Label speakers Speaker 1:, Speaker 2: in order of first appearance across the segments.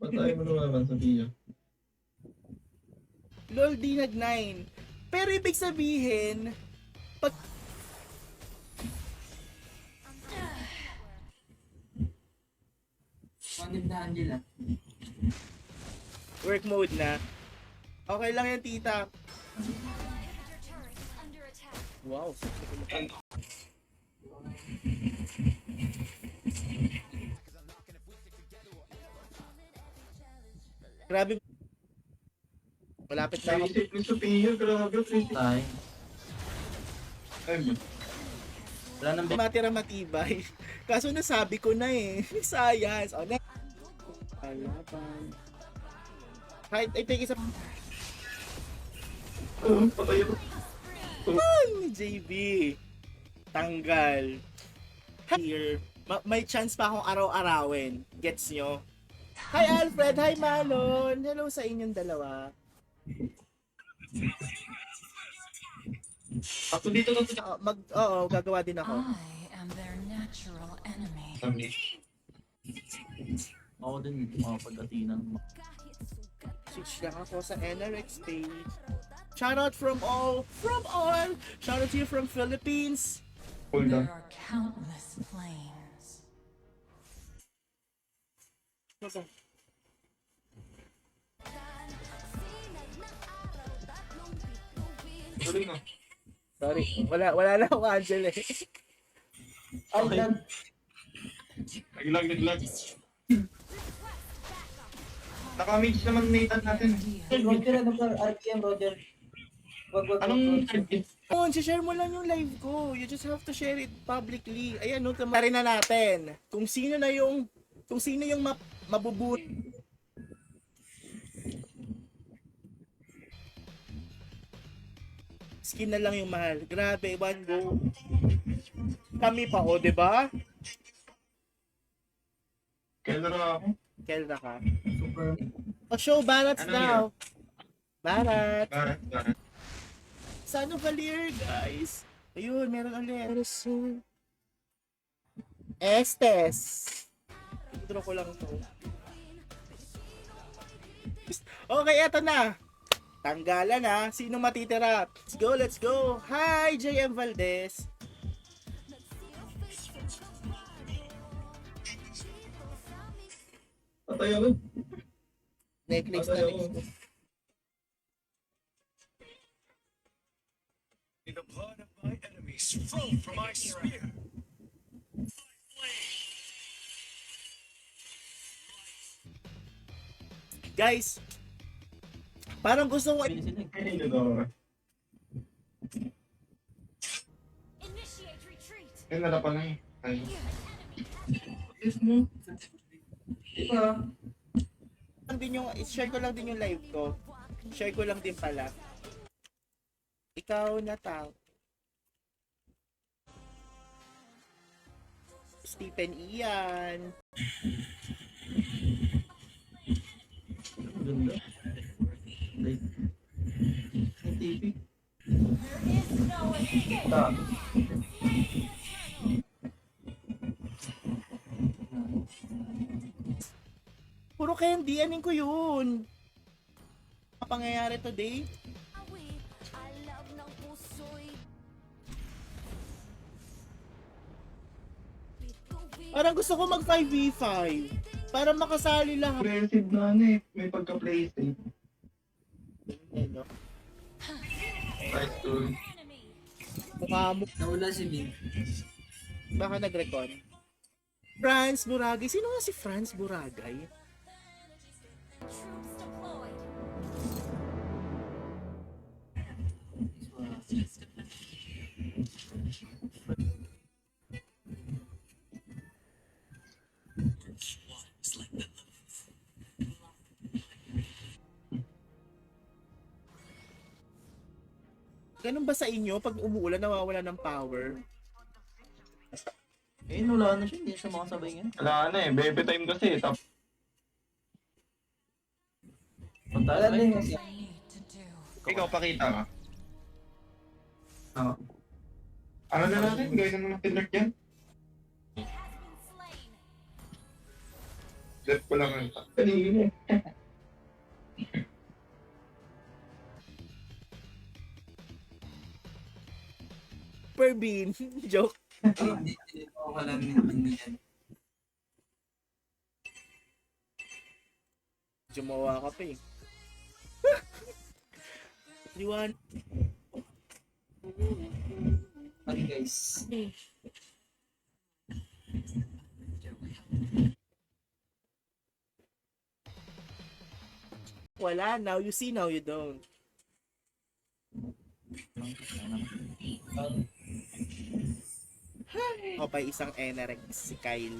Speaker 1: Patay mo naman sa Pia.
Speaker 2: LOL di nag-9. Pero ibig sabihin, pag...
Speaker 3: Manib na Angela.
Speaker 2: Work mode na. Okay lang yan, tita. Wow, sakit ko mukha. Grabe. Malapit na ako.
Speaker 1: Naisip ni Sophia, grabe.
Speaker 3: Tay.
Speaker 1: Ay,
Speaker 3: Wala nang
Speaker 2: Matira matibay. Kaso nasabi ko na eh. Science. O, next. Alaban. Kahit, I think isa
Speaker 1: patay ako.
Speaker 2: ni JB. Tanggal. Here. May chance pa akong araw-arawin. Gets nyo? Hi Alfred! Hi Malon! Hello sa inyong dalawa.
Speaker 1: Ako dito na
Speaker 2: Oo, gagawa din ako.
Speaker 4: I am their natural enemy.
Speaker 1: sabi.
Speaker 3: ako din pagkatinan.
Speaker 2: Switch lang ako sa NRX page. Shoutout from all! Shoutout to you from Philippines!
Speaker 1: Hold on.
Speaker 4: There are countless flames.
Speaker 1: Tuloy na.
Speaker 2: Sorry, wala na ako Angel eh.
Speaker 3: Ay, lang.
Speaker 1: Naglag. Naka-mage naman Nathan natin.
Speaker 3: Roger, ano pa? RPM, Roger. Wag.
Speaker 1: Anong target?
Speaker 2: Oh, share mo lang yung live ko. You just have to share it publicly. Ayan, no, tamarin na natin. Kung sino yung mabubuti. Skin na lang yung mahal. Grabe, one go. Kami pa, oh, 'di ba?
Speaker 1: Kailan na ako?
Speaker 2: Kelda ka.
Speaker 3: Super.
Speaker 2: Oh, show Barats
Speaker 1: Ano
Speaker 2: now. Barat.
Speaker 1: Bakit?
Speaker 2: Sano Valier, guys? Ayun, meron ulit. Estes. Intro ko lang to. Okay, eto na. Tanggalan na. Sino matitira? Let's go. Hi, JM Valdez.
Speaker 1: Patay ako.
Speaker 2: Necklace na
Speaker 1: Patay ako.
Speaker 2: rin.
Speaker 5: The blood of my enemies flow from my spear.
Speaker 2: Guys, parang gusto ko
Speaker 3: Pinisinig.
Speaker 1: Ay, hindi na.
Speaker 4: Initiate retreat.
Speaker 1: Ay, nalapa na eh. Ay.
Speaker 3: Yes mo. Diba?
Speaker 2: lang din yung share ko lang din yung live ko. Share ko lang din pala. Ikaw na tao. Stephen Ian.
Speaker 3: Ganda. Like, yung TV. Ta.
Speaker 2: Puro candy, anin ko yun. Ang pangyayari today? Parang gusto ko mag 5v5 para makasali lahat.
Speaker 1: Aggressive na ano eh. May pagka-play safe.
Speaker 2: Ano?
Speaker 1: Nice tool.
Speaker 2: Mukha mo.
Speaker 3: Nawala si Bing.
Speaker 2: Baka nag-recon. Franz Buragay. Sino nga si Franz Buragay? Ganun ba sa inyo? Pag umuulan, nawawala ng power?
Speaker 3: Eh, wala na siya. Hindi siya makasabay ngayon.
Speaker 1: Wala na eh. Baby time kasi. Tapos
Speaker 3: Wala din kasi.
Speaker 1: ikaw pakita ka. Oo. Ano na natin? Gawin na natin lurk yan? Left ko lang ang kanina.
Speaker 2: Per bean. Joke.
Speaker 3: Hindi ako alam hindi yan.
Speaker 2: Jumawa ka pa eh. Liwan.
Speaker 3: Okay guys.
Speaker 2: Wala. Now you see, now you don't. Ako pa isang Enerex, si Kyle.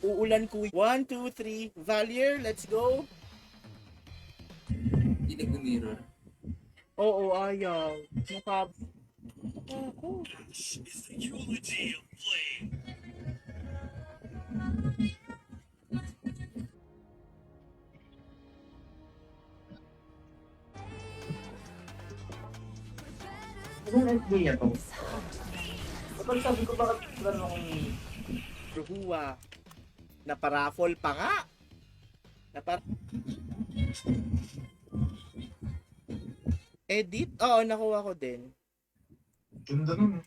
Speaker 2: Uulan ko. 1, 2, 3. Valier, let's go.
Speaker 3: Hindi nag-mirror.
Speaker 2: Oo, ayaw. Ako.
Speaker 5: This is the eulogy of flame.
Speaker 1: Ano na niya to?
Speaker 3: Kapag sabi ko bakit ganun
Speaker 2: Ruhua. Naparaffle pa nga. Edit? Oo, nakuha ko din.
Speaker 1: Ganda nun.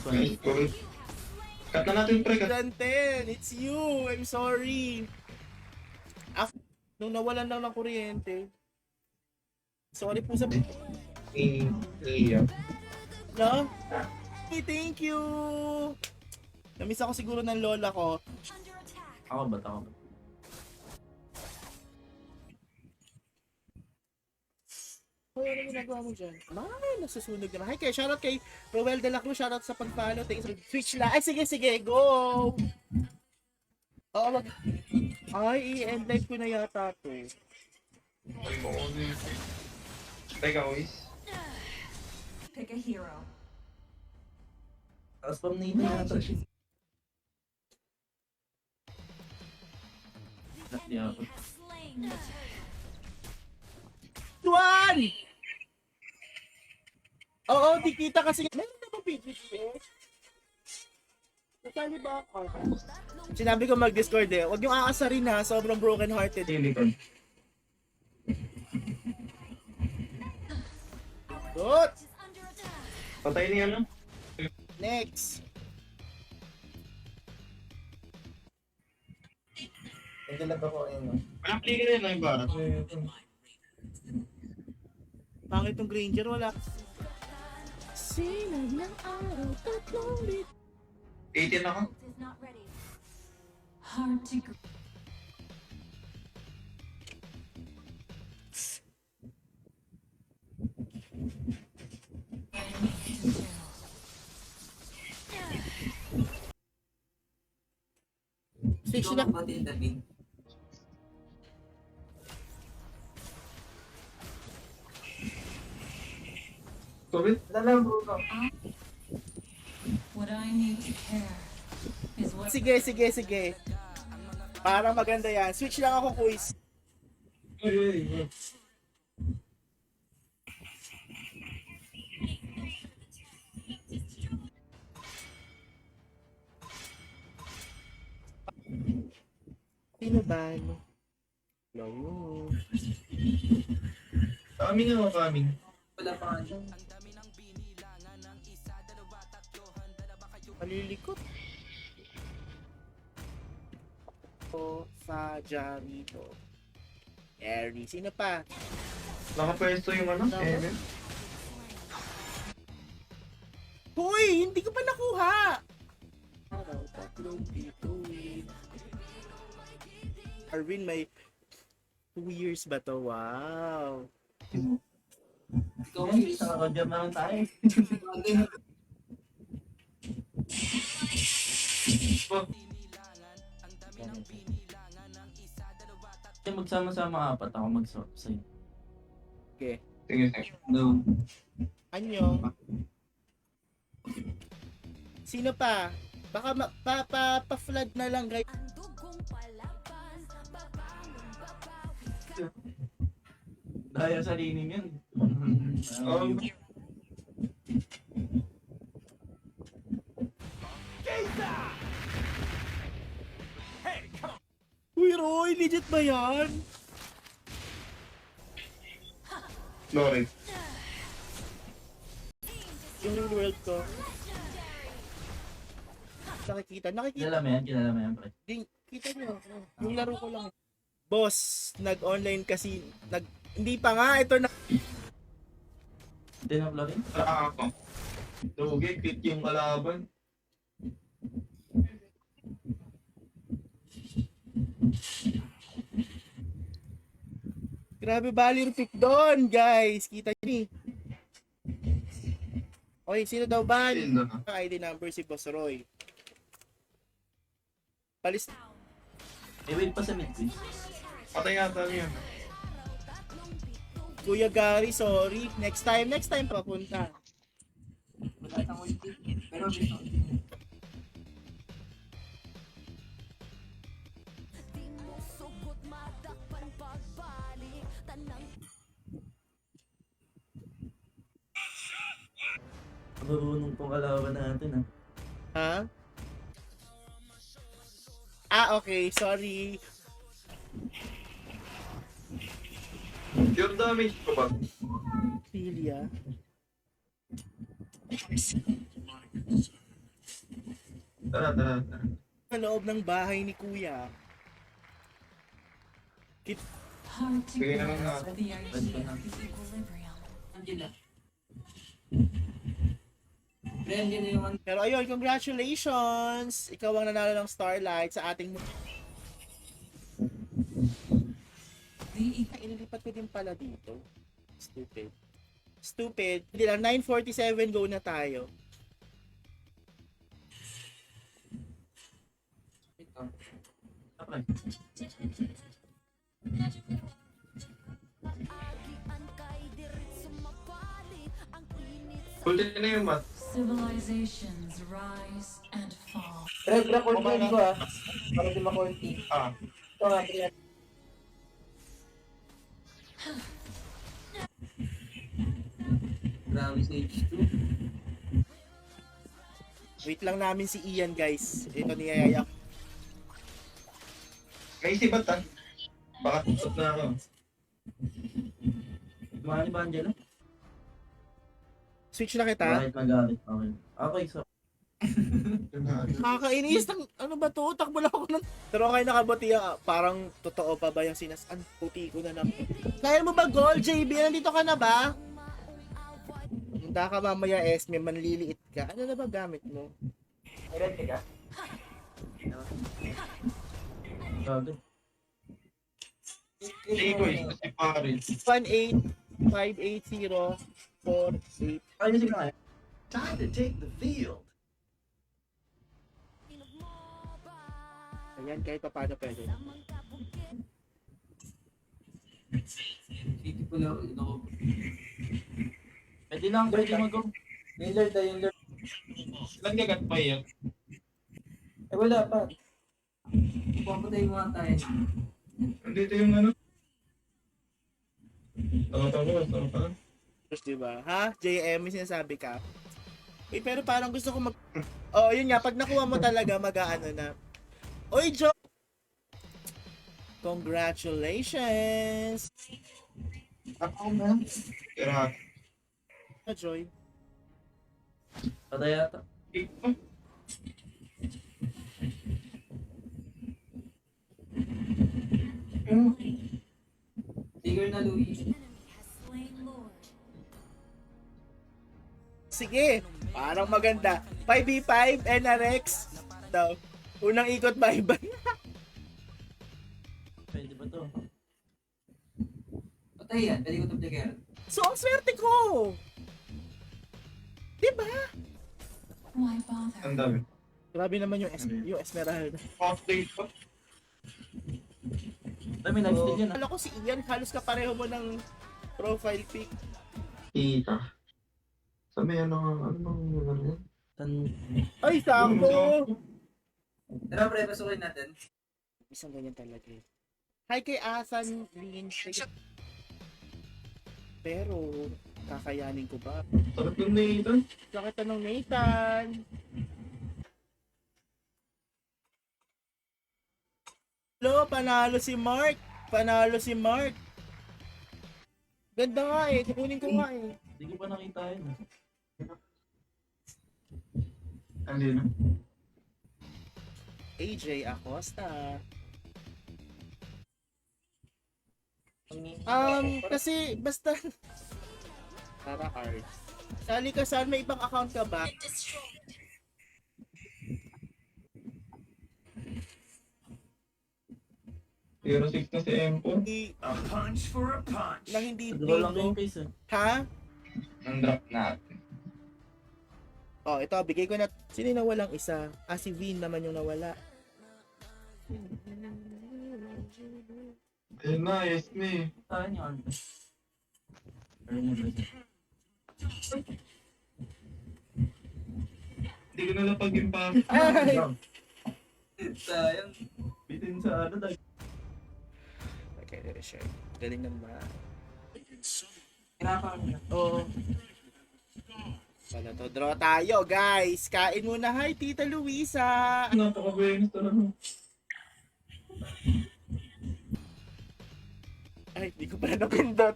Speaker 1: Nice goal. Cut na natin pre. Cut.
Speaker 2: Danten, it's you. I'm sorry. Nung nawalan lang ng kuryente. Sorry po sa...
Speaker 1: Iya.
Speaker 2: No? Hey, thank you. Namiss ako siguro ng lola ko.
Speaker 4: Under attack.
Speaker 3: Ako ba? Ako ba?
Speaker 2: Hoy, ano ginagawa mo dyan? Ay, nasusunog na. Hi, kay shoutout kay Roel de la Cruz. Shoutout sa pag-follow. Thanks. Switch na. Ay, sige. Go! Oo, Ay, i-end live ko na yata to.
Speaker 1: Ay, mo ko na. Teka, Ois.
Speaker 4: Pick a hero.
Speaker 3: Tapos pang nito na ito.
Speaker 4: The enemy has slain the turtle.
Speaker 2: Tuan! Oo, di kita kasi. Meron na ba PGPS? Nasali ba ako? Sinabi ko mag-Discord eh. Huwag yung aasarin ha. Sobrang broken hearted.
Speaker 1: Silicon.
Speaker 2: Good!
Speaker 4: Is under attack.
Speaker 1: Patay niya no?
Speaker 2: Next.
Speaker 3: Hindi lang ako ayun.
Speaker 1: Walang play ka rin na iba.
Speaker 2: Pangit yung Granger, wala. Sinag ng araw, tatlong bit.
Speaker 1: 18 ako.
Speaker 4: Is not ready. Hard to
Speaker 2: Switch na.
Speaker 3: Pati intervene.
Speaker 1: Covid?
Speaker 3: Wala lang bro.
Speaker 4: What I need to care is what
Speaker 2: Sige. Parang maganda yan. Switch lang ako, quiz. Sino ba? No.
Speaker 1: Kaming ako, kaming.
Speaker 3: Wala pa nga.
Speaker 2: Malilikot. O sa Jarito. Eri. Sino pa?
Speaker 1: Nakapwesto yung ano? MM.
Speaker 2: Hoy! Hindi ko pa nakuha! Araw, tatlong dito. Arvin, may 2 years ba to? Wow!
Speaker 3: Ikaw ang isa ka dyan na lang tayo. Magsama-sama apat ako mag-swap sa'yo.
Speaker 2: Okay.
Speaker 1: Sige.
Speaker 3: No.
Speaker 2: Anyo? Sino pa? Baka pa-flood na lang guys.
Speaker 4: ang dugong palaban, babangon
Speaker 6: Dahil sa lining yan.
Speaker 1: Um,
Speaker 2: Uy, Roy, legit ba yan?
Speaker 1: Sorry.
Speaker 2: Yung real world ko. Nakikita.
Speaker 6: Kilala mo yan, pre.
Speaker 2: Kita nyo. Yung laro ko lang. Boss, nag-online kasi, hindi pa nga, ito na.
Speaker 6: Tinapla rin?
Speaker 1: Wala ako. Lugi, crit yung kalaban.
Speaker 2: Grabe value pick doon, guys. Kita nyo. Oy, sino daw ba?
Speaker 1: Sino?
Speaker 2: ID number si Boss Roy. Palis.
Speaker 6: Wait pa sa mid, please.
Speaker 1: Patay yata yun.
Speaker 2: Kuya Gary, sorry. Next time papunta.
Speaker 3: Wala tang ulti. Pero dito.
Speaker 6: Marunong pong kalaban natin, ha?
Speaker 2: Ha? Okay. Sorry.
Speaker 1: Pure damage ko ba?
Speaker 2: Philia.
Speaker 1: Tara.
Speaker 2: Sa loob ng bahay ni Kuya.
Speaker 4: Hard to
Speaker 1: Sige na
Speaker 4: grasp
Speaker 1: lang.
Speaker 4: the idea of equilibrium.
Speaker 3: Andiyan na. Friend, yun yung ano.
Speaker 2: Pero ayun, congratulations! Ikaw ang nanalo ng Starlight sa ating...
Speaker 4: The
Speaker 2: Inilipat ko din pala dito. Stupid. Hindi lang, 9:47 go na tayo.
Speaker 3: Ito.
Speaker 6: Pre.
Speaker 1: Ulti na yung mat.
Speaker 4: civilizations rise and fall.
Speaker 3: Regra ulti ko ah. Para di makulti.
Speaker 1: Ah.
Speaker 3: Ito nga, tingnan. Grabe sa H2.
Speaker 2: Wait lang namin si Ian, guys. Ito niyayaya.
Speaker 1: May isibat ah. Baka tusot na ako.
Speaker 6: Tumani ba, Angelo?
Speaker 2: Switch na kita.
Speaker 6: Bakit magalit? Okay. Okay, so.
Speaker 2: Nakakainis ng ano ba to? Takbo lang ako ng... Pero okay nakabuti yung parang totoo pa ba yung puti ko na lang. Kaya mo ba goal, JB? Nandito ka na ba? Handa ka mamaya, Esme, manliliit ka. Ano na ba gamit mo?
Speaker 3: Meron ka?
Speaker 6: Gagod.
Speaker 1: Hindi ko eh. Kasi parin.
Speaker 2: 1-8-5-8-0-4-8.
Speaker 6: Ay, sige na. Time to take the field.
Speaker 2: Ayan, kahit pa paano pwede.
Speaker 3: City ko lang. Ito.
Speaker 6: Pwede lang, pwede mag-go.
Speaker 3: Yung Lord ah, yung Lord.
Speaker 1: Ilang gagat pa yan?
Speaker 3: Eh wala pa. Pupuntayin mo nga tayo.
Speaker 1: Andito yung ano? Tama pa.
Speaker 2: Tapos diba? Ha? JM, may sinasabi ka? Pero parang gusto ko mag... Oh, yun nga, pag nakuha mo talaga, mag-ano na. Oy, Jo! Congratulations!
Speaker 3: Ako na.
Speaker 1: Kira.
Speaker 2: Joy.
Speaker 6: Patay yata.
Speaker 3: Tigger na Louis.
Speaker 4: Slain Lord.
Speaker 2: Sige, parang maganda. 5v5, NRX. Daw. Unang ikot bye-bye.
Speaker 6: Pwede ba to?
Speaker 3: Patay yan. Pwede ko ito tigger.
Speaker 2: So, ang swerte ko! Diba?
Speaker 4: Why bother?
Speaker 1: Ang dami.
Speaker 2: Grabe naman yung, yung Esmeralda.
Speaker 1: Update pa.
Speaker 6: Dami lifesteal yan, ha?
Speaker 2: Alam ko si Ian, halos kapareho mo ng profile pic.
Speaker 1: Kita. Sabi ano yan?
Speaker 2: Ay, sakto!
Speaker 3: Tara pre, pasukin natin.
Speaker 2: Isang ganyan talaga eh. Hi kay Asan Lin. Pero, kakayanin ko ba?
Speaker 1: Sarap yung Nathan.
Speaker 2: Bakit tanong Nathan? Hello, panalo si Mark. Panalo si Mark. Ganda nga eh. Kukunin ko nga eh.
Speaker 6: Hindi ko pa nakita yun.
Speaker 1: Hindi na.
Speaker 2: AJ Acosta. Kasi basta para art. Sali ka saan, may ibang account ka ba?
Speaker 1: Zero 6 na si M4.
Speaker 5: A punch for a punch.
Speaker 2: Na hindi
Speaker 6: Draw lang
Speaker 2: bingo.
Speaker 6: yung case eh.
Speaker 2: Ha?
Speaker 1: Ang drop natin.
Speaker 2: Oh, ito, bigay ko na. Sino yung nawalang isa? Ah, si Vin naman yung nawala.
Speaker 1: Ayun na, yes me.
Speaker 6: Saan yung ante? Ayun yung ante.
Speaker 1: Hindi ko na lapag yung pa.
Speaker 2: Ay!
Speaker 3: Sayang.
Speaker 6: Bitin sa ano dahil.
Speaker 2: Okay, share. Galing naman.
Speaker 3: Hirapan mo.
Speaker 2: Oo. Wala to. Draw tayo, guys. Kain muna. Hi, Tita Luisa.
Speaker 1: Napaka-buenos talaga.
Speaker 2: Ay, di ko pala napindot.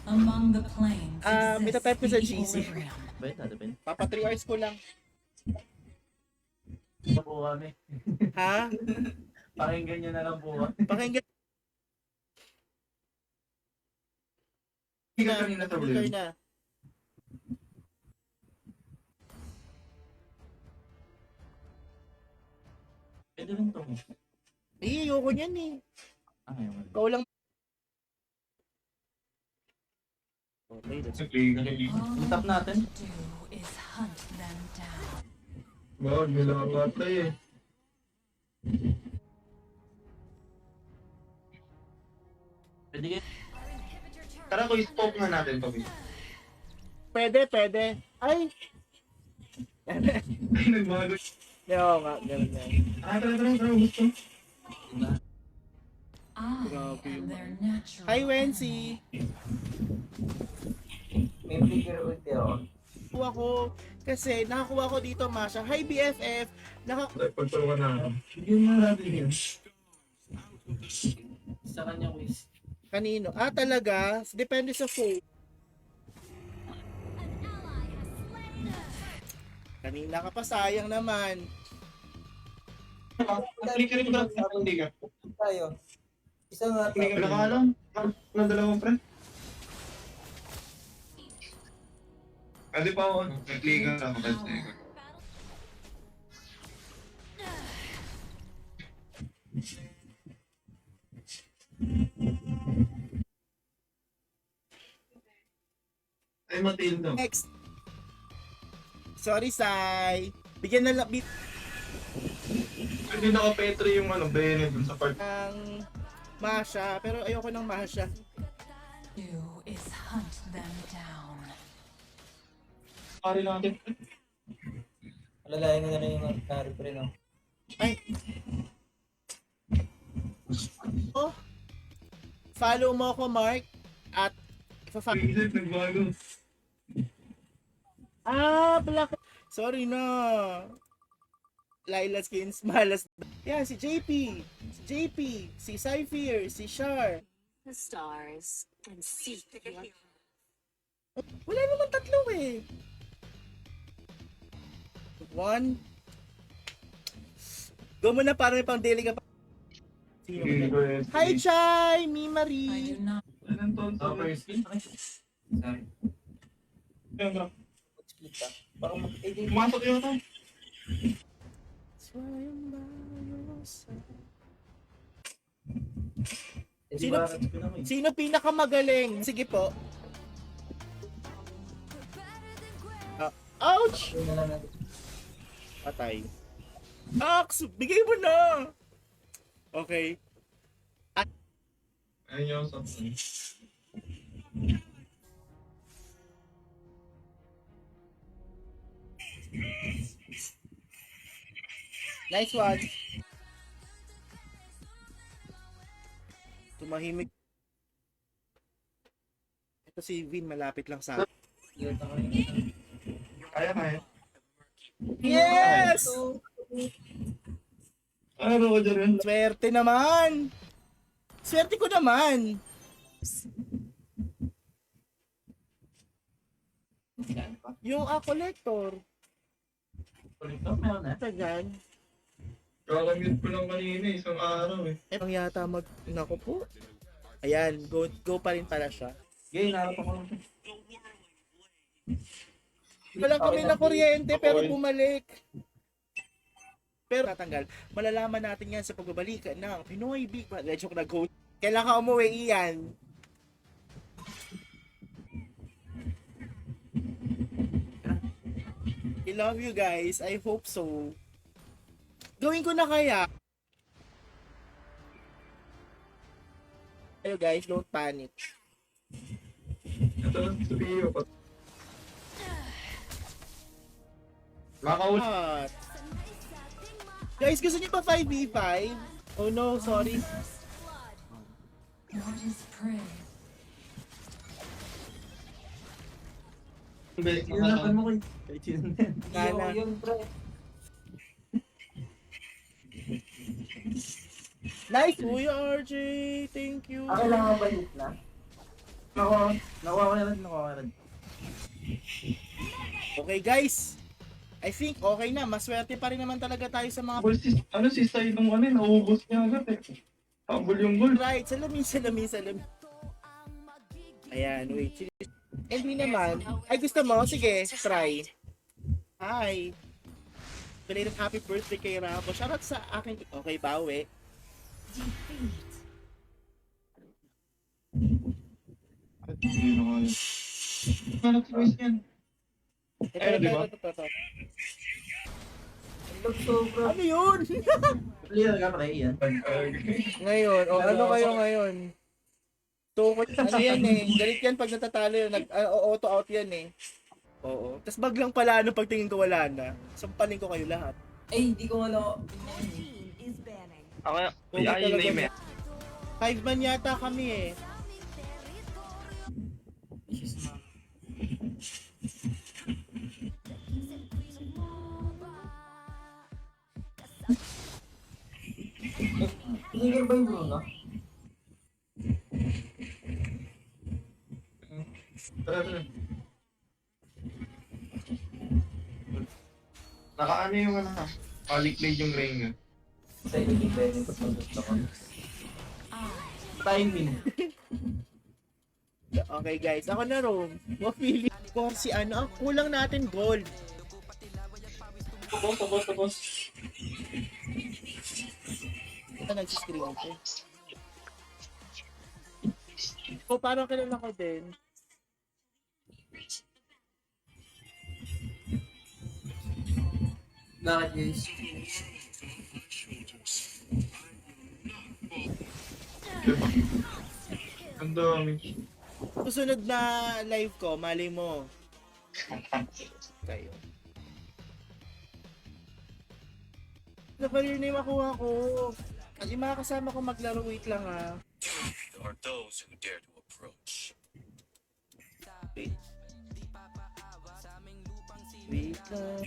Speaker 4: Among the plains
Speaker 2: May
Speaker 4: exists
Speaker 2: tatype ko sa
Speaker 4: the
Speaker 2: GC.
Speaker 4: equilibrium.
Speaker 6: Bait na, depende.
Speaker 2: Papa 3 hours ko lang.
Speaker 6: Ito po kami.
Speaker 2: Ha?
Speaker 6: Pakinggan nyo na lang po kami.
Speaker 2: Pakinggan
Speaker 1: Hindi ka kanina sa
Speaker 2: Speaker
Speaker 1: blue.
Speaker 2: na.
Speaker 6: Pwede rin to.
Speaker 2: Eh, ayoko niyan eh.
Speaker 6: Ah, ngayon.
Speaker 2: Ikaw lang. Okay, that's
Speaker 1: Sa play ka.
Speaker 4: All
Speaker 6: Tap natin.
Speaker 4: you do is hunt them down.
Speaker 1: Bawag, nila patay eh.
Speaker 6: Pwede kayo.
Speaker 1: Tara ko, i-stop na natin to.
Speaker 2: Pwede, pwede. Ay!
Speaker 1: Ay, nagbago.
Speaker 2: Oo nga, ganun yan.
Speaker 1: Tara, gusto.
Speaker 4: I
Speaker 2: Grabe
Speaker 4: am
Speaker 2: yun.
Speaker 4: their natural
Speaker 2: Hi, Wency!
Speaker 3: May figure ulti ako.
Speaker 2: Nakuha ko, kasi nakakuha ko dito, Masha. Hi, BFF!
Speaker 1: Pagtawa na ako.
Speaker 6: Bigyan nga natin yun. Sa kanya quiz.
Speaker 2: Kanino? Ah, talaga? Depende sa phone. Kanina ka pa, sayang naman.
Speaker 1: Hindi ka rin ba? Hindi ka.
Speaker 3: Tayo. Isa nga
Speaker 1: Hindi ka
Speaker 3: tayo.
Speaker 1: nakalang. Ng dalawang friend. Pwede pa ako. Nag-play ka sa kapatid sa ikot. Ay, Matilda.
Speaker 2: Next. Sorry, Sai. Bigyan na lang
Speaker 1: Hindi naka-petro yung Bene dun sa part.
Speaker 2: ng Masha, pero ayoko ng Masha.
Speaker 4: do is hunt them down.
Speaker 1: Pari natin.
Speaker 3: Alalayan na lang yung na-refer no?
Speaker 2: Ay. Oh. Follow mo ako, Mark. At
Speaker 1: Isip, nagbago.
Speaker 2: Black. Sorry na. Laila Skins, malas. Yan, si JP. Si JP. Si Cypher. Si Char.
Speaker 7: The stars and seek your
Speaker 2: Wala naman tatlo eh. One. Go mo na para may pang daily ka pa. Sino ba? Hi, Chai! Mi
Speaker 4: I
Speaker 2: Marie!
Speaker 4: do not
Speaker 1: Anong ton sa
Speaker 6: Upper skin. Ay.
Speaker 3: Sorry. Split ka. Parang mag-edit.
Speaker 1: Pumasok yun ito.
Speaker 2: Sino- Sino pinakamagaling? Sige po. Ouch!
Speaker 3: Yun na lang natin.
Speaker 2: Patay. Ax! Bigay mo na! Okay.
Speaker 1: Ayun yung sa...
Speaker 2: Nice one. Tumahimik. Ito si Vin, malapit lang sa akin.
Speaker 1: Kaya.
Speaker 2: Yes!
Speaker 1: Ano ko dyan?
Speaker 2: Swerte naman! Swerte ko naman! Yung collector.
Speaker 3: Kolektor meron na.
Speaker 2: Ito dyan.
Speaker 1: Kakamute ko lang kanina, isang araw eh.
Speaker 2: Etong yata Nako po. Ayan, go pa rin pala siya.
Speaker 3: Gay, narap ako lang.
Speaker 2: Wala kami na kuryente pero bumalik. Pero tatanggal. Malalaman natin yan sa pagbabalik ng Pinoy Big Brother. Medyo ko na-go. Kailan ka umuwi, Ian? I love you guys. I hope so. Gawin ko na kaya. Ayo guys, don't panic.
Speaker 1: Ito lang sa Pio. Makaul.
Speaker 2: What? Guys, gusto niyo pa 5v5? Oh no, sorry.
Speaker 4: What is prey?
Speaker 3: Hirapan mo kay. Kay Chin.
Speaker 2: Kana.
Speaker 3: Yung pre.
Speaker 2: Nice, Kuya RJ. Thank you.
Speaker 3: Ako lang ang balik na. Nakuha ko na rin.
Speaker 2: Okay guys. I think okay na. Maswerte pa rin naman talaga tayo sa mga
Speaker 1: Si Sai nung ano, naubos niya agad eh. Habol yung goal.
Speaker 2: right. Salamin. Ayan, wait. Hindi naman. Ay, gusto mo? Sige, try. Hi. Belated happy birthday kay Rabo. Shoutout sa akin. Okay, bawi.
Speaker 4: Defeat.
Speaker 1: Hindi na kaya. Ano choice yan?
Speaker 2: Ito.
Speaker 3: Sobra.
Speaker 2: Ano yun?
Speaker 3: Clear ka pre, yan.
Speaker 2: Ngayon, ano kayo ngayon? Tukot, ano yan eh. Galit yan pag natatalo yun. Auto out yan eh. Oo. Tapos baglang pala ano pagtingin ko wala na. Sampalin ko kayo lahat.
Speaker 3: Ay, hindi ko wala.
Speaker 1: Ako,
Speaker 2: Ay,
Speaker 1: ayun na yung
Speaker 2: 5 man yata kami eh.
Speaker 3: Clear ba yung Bruno?
Speaker 1: Tara. Nakaano yung ano na? Palikblade yung ring niya.
Speaker 3: Sa hindi pwede ko gusto ko. Timing.
Speaker 2: Okay guys, ako na Rome. Mapili ko si ano, ang kulang natin gold.
Speaker 1: Tapos.
Speaker 2: Ito nagsiscreen ko. So parang kilala ko din.
Speaker 3: Bakit guys?
Speaker 1: Ang dami.
Speaker 2: Susunod na live ko, mali mo. Kayo. Ano pa rin yung makuha ko? Kasi mga kasama ko maglaro, wait lang ha.
Speaker 5: There are those who dare to approach.
Speaker 2: Wait. Wait lang.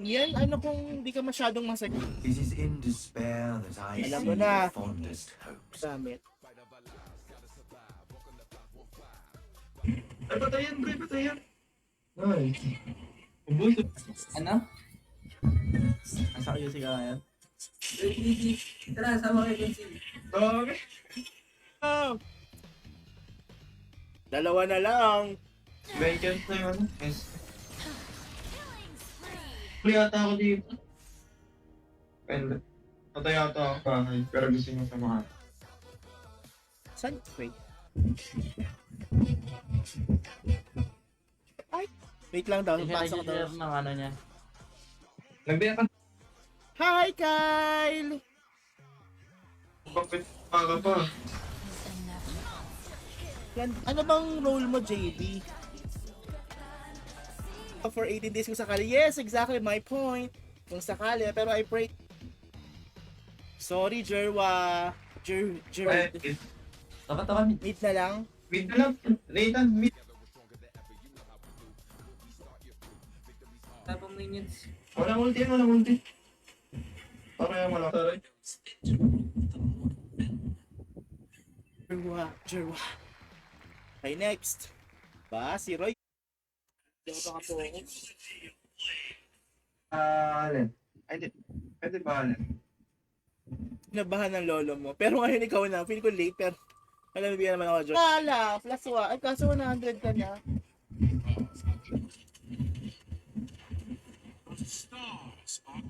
Speaker 2: Yan, ano kung di ka masyadong masakit.
Speaker 8: It is in despair that I
Speaker 2: Alam
Speaker 8: see
Speaker 2: mo na.
Speaker 8: the fondest hopes.
Speaker 2: Gamit.
Speaker 1: Ay, patayan, pre, patayan. Ay. Ubus.
Speaker 3: Ano? Nasa kayo si Kayan? Tara, sama kayo Consil.
Speaker 1: Dami.
Speaker 2: Ah! Dalawa na lang.
Speaker 1: Vacant na yun. Yes. Huli yata ako dito. Pwede. Patay yata ako bahay, pero gusto nyo samahan.
Speaker 2: Saan? Wait. Ay! Wait lang daw, pasok daw.
Speaker 3: ng ano niya.
Speaker 1: Nagbiya ka.
Speaker 2: Hi, Kyle!
Speaker 1: Bakit para pa?
Speaker 2: Yan, ano bang role mo, JB? For 18 days kung sakali. Yes, exactly my point. Kung sakali, pero I pray. Sorry, Jerwa.
Speaker 1: Eh,
Speaker 3: Taka mid.
Speaker 2: Mid na lang.
Speaker 1: mid na lang. Nathan, mid.
Speaker 3: Tapang minions.
Speaker 1: Walang ulti yan, walang ulti. Para wala. Sorry.
Speaker 2: Jerwa. Okay, next. Ba, si Roy. Hindi ako nakapokus.
Speaker 1: Alin? Ay, di. Pwede ba alin?
Speaker 2: Nabahan ng lolo mo. Pero ngayon ikaw na. Feel ko late, pero alam mo, bigyan naman ako, Diyos. Wala, plus 1. Ay, kaso 100 ka na.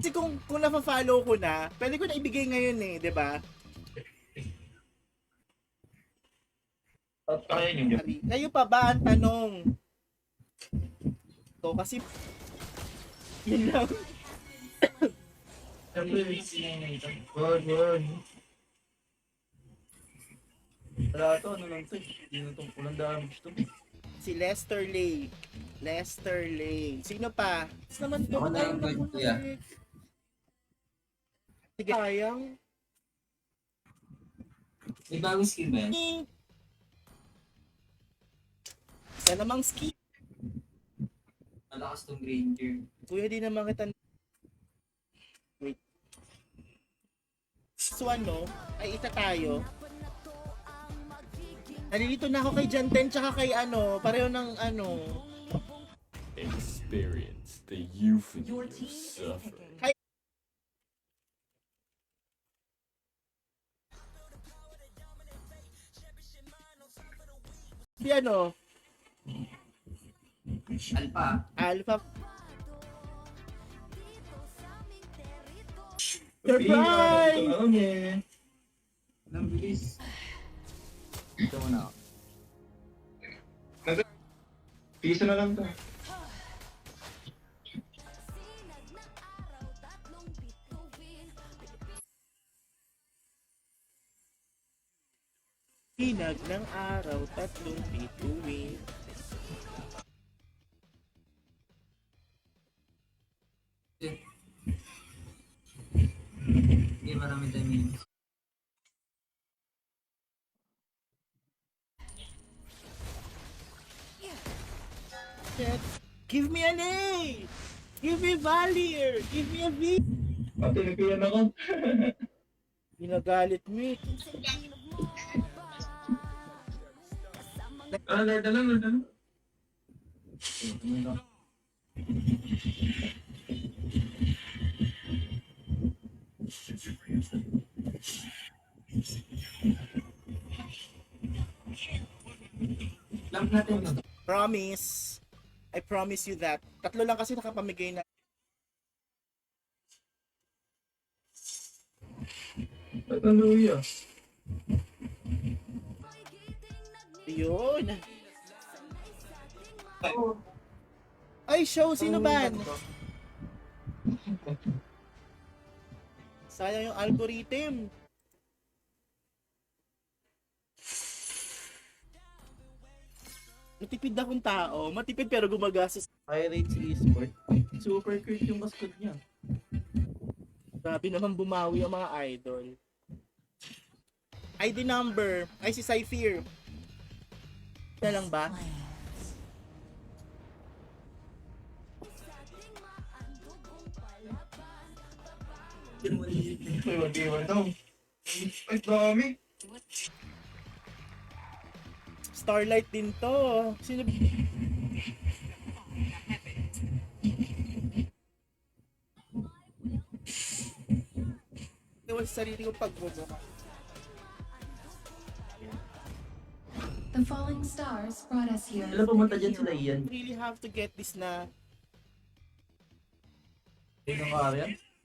Speaker 2: Kasi kung na-follow ko na, pwede ko na ibigay ngayon eh, di ba?
Speaker 1: Kaya niyo.
Speaker 2: Kayo pa ba ang tanong? So, kasi yun lang.
Speaker 1: Siyempre, word.
Speaker 3: Wala to, ano lang to. Hindi na itong pulang damage to.
Speaker 2: Si Lester Lay. Sino pa? Gusto naman
Speaker 3: Ako na yung guard, kuya.
Speaker 2: Sige, sayang.
Speaker 3: May bagong skill ba yan?
Speaker 2: Isa namang ski.
Speaker 3: Malakas tong Granger.
Speaker 2: Kuya, di naman kita... Wait. So ano, ay isa tayo. Nalilito na ako kay Janten tsaka kay ano, pareho ng ano.
Speaker 6: Experience the euphemism
Speaker 4: Your
Speaker 6: of
Speaker 4: team is
Speaker 6: suffering.
Speaker 4: picking.
Speaker 2: Si ano,
Speaker 3: Alpha.
Speaker 2: Alpha. Surprise!
Speaker 3: Nang bilis. Ito mo na ako.
Speaker 1: Piso na lang to.
Speaker 2: Hinag ng araw, 3 bituin.
Speaker 3: Hindi, marami tayo minions.
Speaker 2: Shit. Give me an A! Give me Valier! Give me a V!
Speaker 1: Pati nagpiyan ako.
Speaker 2: Ginagalit mo eh.
Speaker 1: Lord na lang.
Speaker 3: Lamp natin yun.
Speaker 2: Promise. I promise you that. 3 lang kasi nakapamigay na.
Speaker 1: Hallelujah.
Speaker 2: Yun. Ay, show. Sino ban? Sayang yung algorithm. Matipid akong tao. Matipid pero gumagastos.
Speaker 3: Pirates Esport. Super cute yung mascot niya.
Speaker 2: Grabe naman bumawi ang mga idol. ID number. Ay, si Cypher. Na lang ba?
Speaker 1: May mag-iwan daw. Ay, dami.
Speaker 2: Starlight din to. Sino? Iwan sa sarili kong pagbubuka.
Speaker 4: The falling stars brought us here.
Speaker 3: Alam pumunta dyan sila Ian.
Speaker 2: Really have to get this na.
Speaker 3: Sino ka yan?